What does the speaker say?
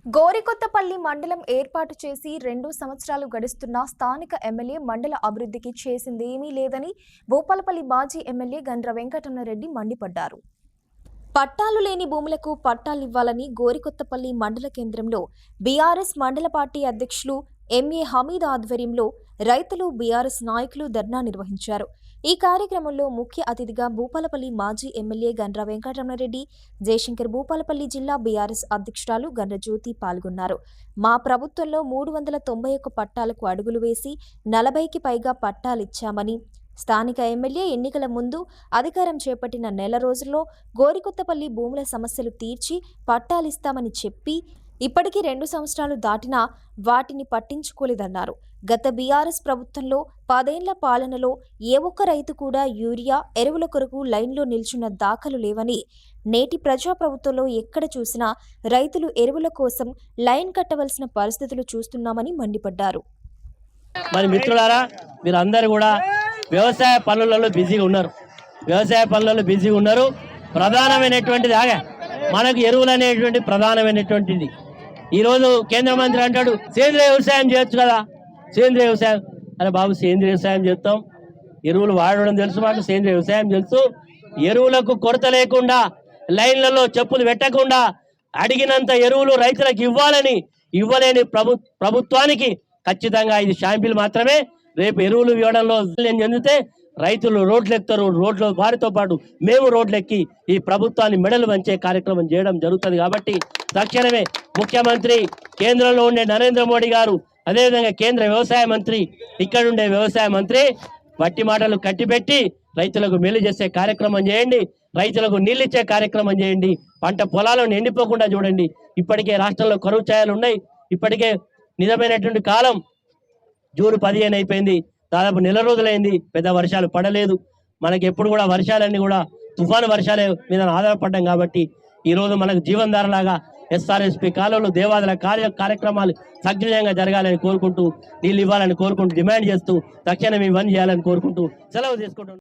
గోరికొత్తపల్లి మండలం ఏర్పాటు చేసి 2 సంవత్సరాలు గడుస్తున్న స్థానిక ఎమ్మెల్యే మండల అభివృద్ధికి చేసిందేమీ లేదని భూపాలపల్లి మాజీ ఎమ్మెల్యే గండ్ర వెంకటరమణారెడ్డి మండిపడ్డారు. పట్టాలు లేని భూములకు పట్టాలివ్వాలని గోరికొత్తపల్లి మండల కేంద్రంలో బీఆర్ఎస్ మండల పార్టీ అధ్యక్షులు ఎంఏ హమీద్ ఆధ్వర్యంలో రైతులు బీఆర్ఎస్ నాయకులు ధర్నా నిర్వహించారు. ఈ కార్యక్రమంలో ముఖ్య అతిథిగా భూపాలపల్లి మాజీ ఎమ్మెల్యే గండ్ర వెంకటరమణారెడ్డి, జయశంకర్ భూపాలపల్లి జిల్లా బీఆర్ఎస్ అధ్యక్షురాలు గండ్ర జ్యోతి పాల్గొన్నారు. మా ప్రభుత్వంలో 391 పట్టాలకు అడుగులు వేసి 40కి పైగా పట్టాలిచ్చామని, స్థానిక ఎమ్మెల్యే ఎన్నికల ముందు అధికారం చేపట్టిన నెల రోజుల్లో గోరికొత్తపల్లి భూముల సమస్యలు తీర్చి పట్టాలిస్తామని చెప్పి ఇప్పటికీ 2 సంవత్సరాలు దాటినా వాటిని పట్టించుకోలేదన్నారు. గత బీఆర్ఎస్ ప్రభుత్వంలో 10 ఏళ్ల పాలనలో ఏ ఒక్క రైతు కూడా యూరియా, ఎరువుల కొరకు లైన్లో నిల్చున్న దాఖలు లేవని, నేటి ప్రజాప్రభుత్వంలో ఎక్కడ చూసినా రైతులు ఎరువుల కోసం లైన్ కట్టవలసిన పరిస్థితులు చూస్తున్నామని మండిపడ్డారు. మరి మిత్రులారా, మీరందరూ కూడా వ్యవసాయ పనులలో బిజీగా ఉన్నారు. ప్రధానమైనటువంటిది మనకు ఎరువులు అనేటువంటి ప్రధానమైనటువంటిది. ఈరోజు కేంద్ర మంత్రి అంటాడు సేంద్రియ వ్యవసాయం చేయొచ్చు కదా. సేంద్రియ వ్యవసాయం అరే బాబు, సేంద్రియ వ్యవసాయం చేస్తాం, ఎరువులు వాడడం తెలుసు మాకు, సేంద్రియ వ్యవసాయం తెలుసు. ఎరువులకు కొరత లేకుండా, లైన్లలో చెప్పులు పెట్టకుండా అడిగినంత ఎరువులు రైతులకు ఇవ్వలేని ప్రభుత్వానికి ఖచ్చితంగా ఇది షాంపిల్ మాత్రమే. రేపు ఎరువులు ఇవ్వడంలో చెందితే రైతులు రోడ్లెక్కుతారు. వారితో పాటు మేము రోడ్లెక్కి ఈ ప్రభుత్వాన్ని మెడలు వంచే కార్యక్రమం చేయడం జరుగుతుంది. కాబట్టి తక్షణమే ముఖ్యమంత్రి, కేంద్రంలో ఉండే నరేంద్ర మోడీ గారు, అదేవిధంగా కేంద్ర వ్యవసాయ మంత్రి, ఇక్కడుండే వ్యవసాయ మంత్రి వట్టి మాటలు కట్టిపెట్టి రైతులకు మేలు చేసే కార్యక్రమం చేయండి. రైతులకు నీళ్ళు ఇచ్చే కార్యక్రమం చేయండి. పంట పొలాలను ఎండిపోకుండా చూడండి. ఇప్పటికే రాష్ట్రంలో కరువు ఛాయలు ఉన్నాయి. ఇప్పటికే నిజమైనటువంటి కాలం జూన్ 15 అయిపోయింది. దాదాపు నెల రోజులైంది. పెద్ద వర్షాలు పడలేదు. మనకి ఎప్పుడు కూడా వర్షాలన్నీ కూడా తుఫాను వర్షాలే మీద ఆధారపడ్డాం. కాబట్టి ఈరోజు మనకు జీవనధారలాగా ఎస్ఆర్ఎస్పీ కాలువలు, దేవాదాయ కార్యక్రమాలు సక్రియంగా జరగాలని కోరుకుంటూ, నీళ్ళు ఇవ్వాలని కోరుకుంటూ, డిమాండ్ చేస్తూ తక్షణం ఇవన్నీ చేయాలని కోరుకుంటూ సెలవు తీసుకుంటున్నాం.